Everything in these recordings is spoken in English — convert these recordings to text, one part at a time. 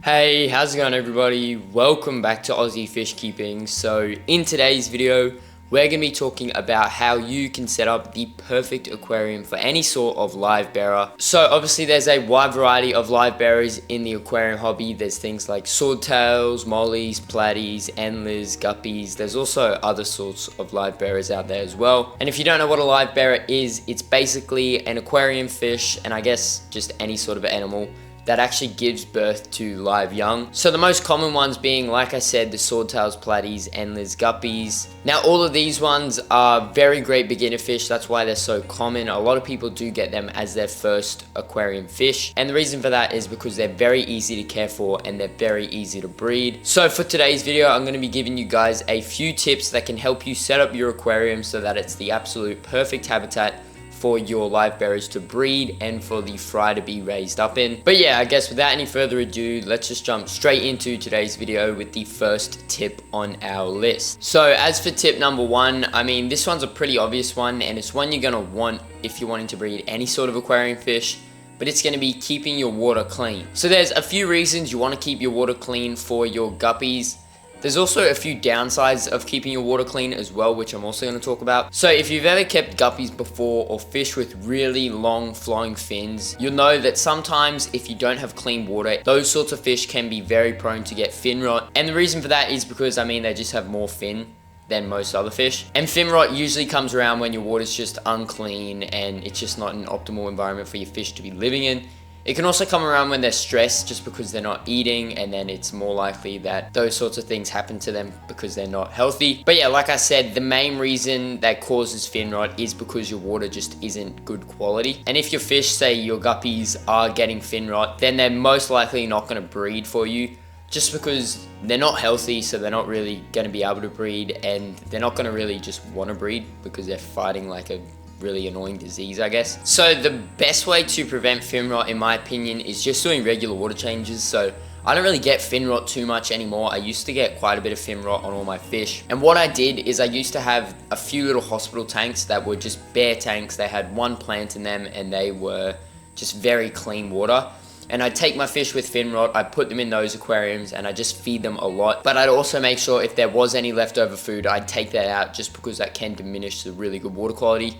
Hey, how's it going everybody? Welcome back to Aussie Fish Keeping. So in today's video, we're going to be talking about how you can set up the perfect aquarium for any sort of live bearer. So obviously there's a wide variety of live bearers in the aquarium hobby. There's things like swordtails, mollies, platies, endlers, guppies. There's also other sorts of live bearers out there as well. And if you don't know what a live bearer is, it's basically an aquarium fish, and I guess just any sort of animal that actually gives birth to live young. So the most common ones being, like I said, the swordtails, platies, endlers, guppies. Now all of these ones are very great beginner fish. That's why they're so common. A lot of people do get them as their first aquarium fish, and the reason for that is because they're very easy to care for and they're very easy to breed. So for today's video, I'm going to be giving you guys a few tips that can help you set up your aquarium so that it's the absolute perfect habitat for your live bearers to breed and for the fry to be raised up in. But yeah, I guess without any further ado, let's just jump straight into today's video with the first tip on our list. So as for tip number one, I mean, this one's a pretty obvious one, and it's one you're gonna want if you're wanting to breed any sort of aquarium fish, but it's going to be keeping your water clean. So there's a few reasons you want to keep your water clean for your guppies. There's also a few downsides of keeping your water clean as well, which I'm also going to talk about. So if you've ever kept guppies before, or fish with really long flowing fins, you'll know that sometimes if you don't have clean water, those sorts of fish can be very prone to get fin rot. And the reason for that is because, I mean, they just have more fin than most other fish. And fin rot usually comes around when your water's just unclean and it's just not an optimal environment for your fish to be living in. It can also come around when they're stressed just because they're not eating, and then it's more likely that those sorts of things happen to them because they're not healthy. But yeah, like I said, the main reason that causes fin rot is because your water just isn't good quality. And if your fish, say your guppies, are getting fin rot, then they're most likely not going to breed for you, just because they're not healthy, so they're not really going to be able to breed, and they're not going to really just want to breed because they're fighting like a really annoying disease, I guess. So the best way to prevent fin rot, in my opinion, is just doing regular water changes. So I don't really get fin rot too much anymore. I used to get quite a bit of fin rot on all my fish, and what I did is I used to have a few little hospital tanks that were just bare tanks. They had one plant in them and they were just very clean water. And I'd take my fish with fin rot, I'd put them in those aquariums, and I just feed them a lot. But I'd also make sure if there was any leftover food, I'd take that out, just because that can diminish the really good water quality.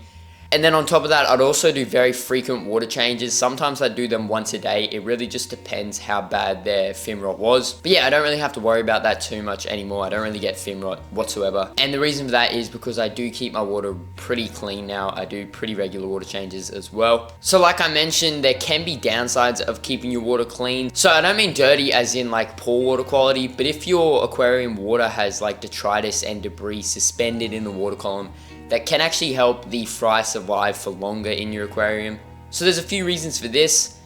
And then on top of that, I'd also do very frequent water changes. Sometimes I'd do them once a day. It really just depends how bad their fin rot was. But yeah, I don't really have to worry about that too much anymore. I don't really get fin rot whatsoever. And the reason for that is because I do keep my water pretty clean now. I do pretty regular water changes as well. So like I mentioned, there can be downsides of keeping your water clean. So I don't mean dirty as in like poor water quality, but if your aquarium water has like detritus and debris suspended in the water column, that can actually help the fry survive for longer in your aquarium. So there's a few reasons for this.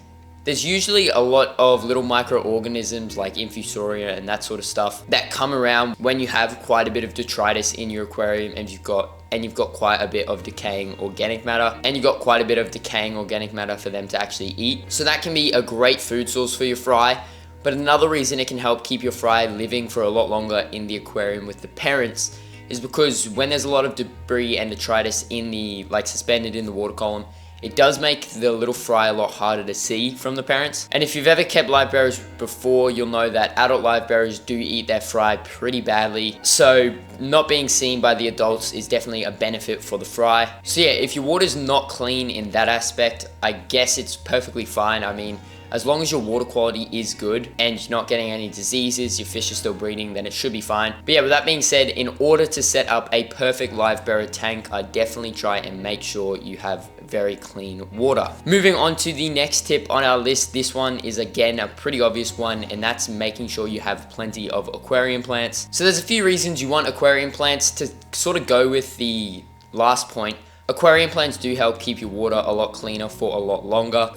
There's usually a lot of little microorganisms like infusoria and that sort of stuff that come around when you have quite a bit of detritus in your aquarium, and you've got quite a bit of decaying organic matter, and you've got quite a bit of decaying organic matter for them to actually eat. So that can be a great food source for your fry. But another reason it can help keep your fry living for a lot longer in the aquarium with the parents is because when there's a lot of debris and detritus in the, like, suspended in the water column, it does make the little fry a lot harder to see from the parents. And if you've ever kept live bearers before, you'll know that adult live bearers do eat their fry pretty badly. So not being seen by the adults is definitely a benefit for the fry. So yeah, if your water's not clean in that aspect, I guess it's perfectly fine. I mean, as long as your water quality is good and you're not getting any diseases, your fish are still breeding, then it should be fine. But yeah, with that being said, in order to set up a perfect live bearer tank, I definitely try and make sure you have very clean water. Moving on to the next tip on our list. This one is again a pretty obvious one, and that's making sure you have plenty of aquarium plants. So there's a few reasons you want aquarium plants. To sort of go with the last point, aquarium plants do help keep your water a lot cleaner for a lot longer.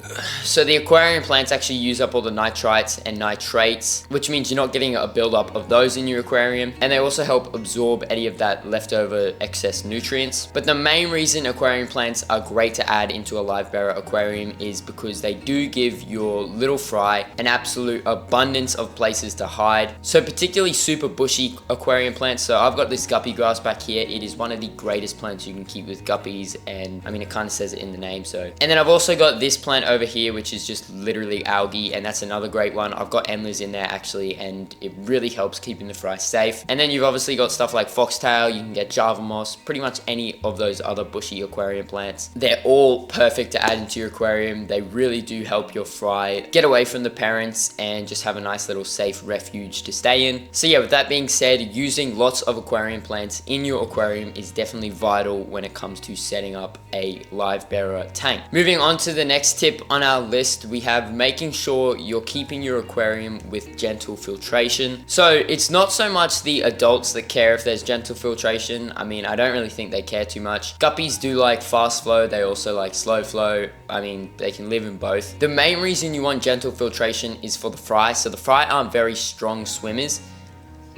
So the aquarium plants actually use up all the nitrites and nitrates, which means you're not getting a buildup of those in your aquarium, and they also help absorb any of that leftover excess nutrients. But the main reason aquarium plants are great to add into a live bearer aquarium is because they do give your little fry an absolute abundance of places to hide. So particularly super bushy aquarium plants. So I've got this guppy grass back here. It is one of the greatest plants you can keep with guppies. guppies, and I mean it kind of says it in the name. So, and then I've also got this plant over here, which is just literally algae, and that's another great one. I've got endlers in there actually, and it really helps keeping the fry safe. And then you've obviously got stuff like foxtail, you can get java moss, pretty much any of those other bushy aquarium plants. They're all perfect to add into your aquarium. They really do help your fry get away from the parents and just have a nice little safe refuge to stay in. So yeah, with that being said, using lots of aquarium plants in your aquarium is definitely vital when it comes to setting up a LIVEBEARER tank. Moving on to the next tip on our list, we have making sure you're keeping your aquarium with gentle filtration. So it's not so much the adults that care if there's gentle filtration. I mean, I don't really think they care too much. Guppies do like fast flow, they also like slow flow. I mean, they can live in both. The main reason you want gentle filtration is for the fry. So the fry aren't very strong swimmers,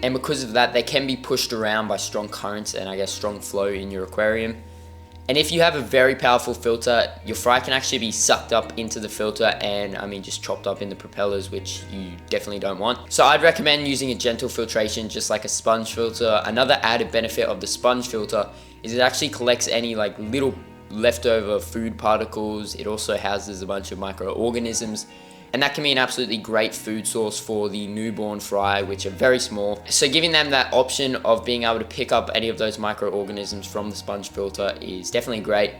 and because of that, they can be pushed around by strong currents and I guess strong flow in your aquarium. And if you have a very powerful filter, your fry can actually be sucked up into the filter and I mean just chopped up in the propellers, which you definitely don't want. So I'd recommend using a gentle filtration, just like a sponge filter. Another added benefit of the sponge filter is it actually collects any like little leftover food particles. It also houses a bunch of microorganisms, and that can be an absolutely great food source for the newborn fry, which are very small. So giving them that option of being able to pick up any of those microorganisms from the sponge filter is definitely great.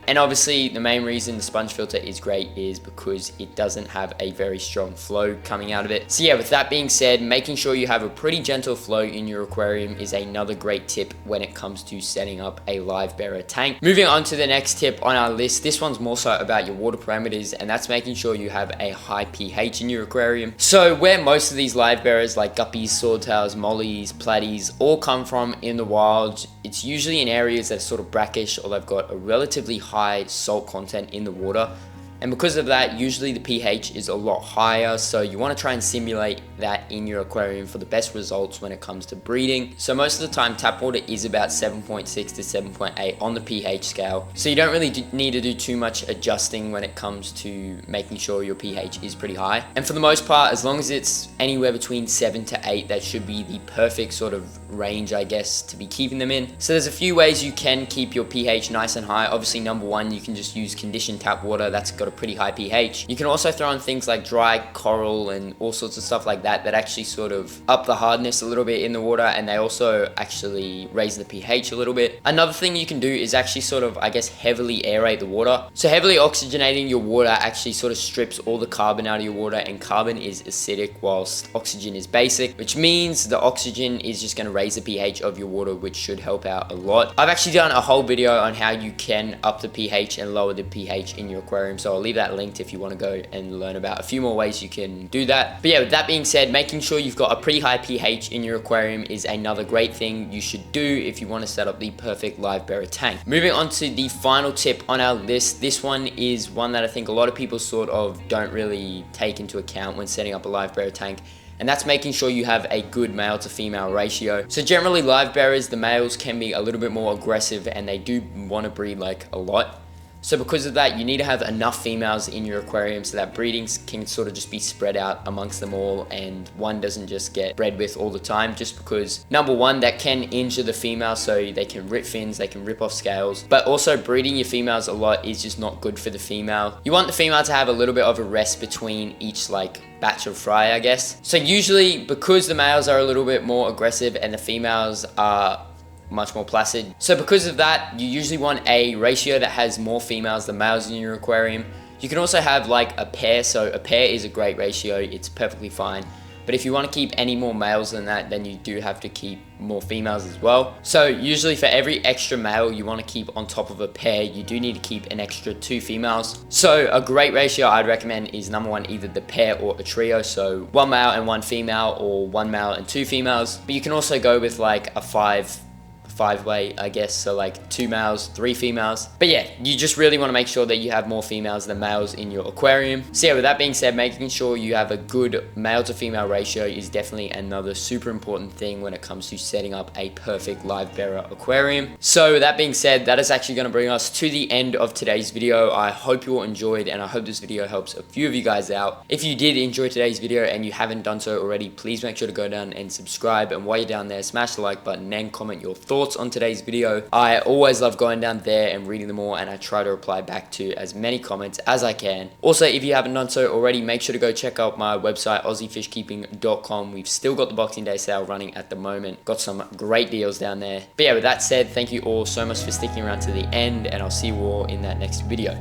And obviously the main reason the sponge filter is great is because it doesn't have a very strong flow coming out of it. So yeah, with that being said, making sure you have a pretty gentle flow in your aquarium is another great tip when it comes to setting up a LIVEBEARER tank. Moving on to the next tip on our list, this one's more so about your water parameters, and that's making sure you have a high pH in your aquarium. So where most of these LIVEBEARERs like guppies, swordtails, mollies, platies all come from in the wild, it's usually in areas that are sort of brackish or they've got a relatively high salt content in the water. And because of that, usually the pH is a lot higher, so you want to try and simulate that in your aquarium for the best results when it comes to breeding. So most of the time tap water is about 7.6 to 7.8 on the pH scale, so you don't really need to do too much adjusting when it comes to making sure your pH is pretty high. And for the most part, as long as it's anywhere between 7 to 8, that should be the perfect sort of range, I guess, to be keeping them in. So there's a few ways you can keep your pH nice and high. Obviously, number one, you can just use conditioned tap water. That's got a pretty high pH. You can also throw in things like dry coral and all sorts of stuff like that actually sort of up the hardness a little bit in the water, and they also actually raise the pH a little bit. Another thing you can do is actually sort of, I guess, heavily aerate the water. So heavily oxygenating your water actually sort of strips all the carbon out of your water, and carbon is acidic whilst oxygen is basic, which means the oxygen is just going to raise the pH of your water, which should help out a lot. I've actually done a whole video on how you can up the pH and lower the pH in your aquarium, so I'll leave that linked if you want to go and learn about a few more ways you can do that. But yeah, with that being said, making sure you've got a pretty high pH in your aquarium is another great thing you should do if you want to set up the perfect LIVEBEARER tank. Moving on to the final tip on our list, this one is one that I think a lot of people sort of don't really take into account when setting up a LIVEBEARER tank, and that's making sure you have a good male to female ratio. So generally LIVEBEARERs, the males can be a little bit more aggressive and they do want to breed like a lot. So because of that, you need to have enough females in your aquarium so that breedings can sort of just be spread out amongst them all and one doesn't just get bred with all the time, just because number one, that can injure the female, so they can rip fins, they can rip off scales, but also breeding your females a lot is just not good for the female. You want the female to have a little bit of a rest between each like batch of fry, I guess. So usually because the males are a little bit more aggressive and the females are much more placid, so because of that, you usually want a ratio that has more females than males in your aquarium. You can also have like a pair, so a pair is a great ratio, it's perfectly fine. But if you want to keep any more males than that, then you do have to keep more females as well. So usually for every extra male you want to keep on top of a pair, you do need to keep an extra 2 females. So a great ratio I'd recommend is number one, either the pair or a trio. So 1 male and 1 female, or 1 male and 2 females. But you can also go with like a five-way, I guess, so like 2 males, 3 females. But yeah, you just really want to make sure that you have more females than males in your aquarium. So yeah, with that being said, making sure you have a good male to female ratio is definitely another super important thing when it comes to setting up a perfect LIVEBEARER aquarium. So with that being said, that is actually going to bring us to the end of today's video. I hope you all enjoyed, and I hope this video helps a few of you guys out. If you did enjoy today's video and you haven't done so already, please make sure to go down and subscribe, and while you're down there, smash the like button and comment your thoughts thoughts on today's video. I always love going down there and reading them all, and I try to reply back to as many comments as I can. Also, if you haven't done so already, make sure to go check out my website, aussiefishkeeping.com. We've still got the Boxing Day sale running at the moment. Got some great deals down there. But yeah, with that said, thank you all so much for sticking around to the end, and I'll see you all in that next video.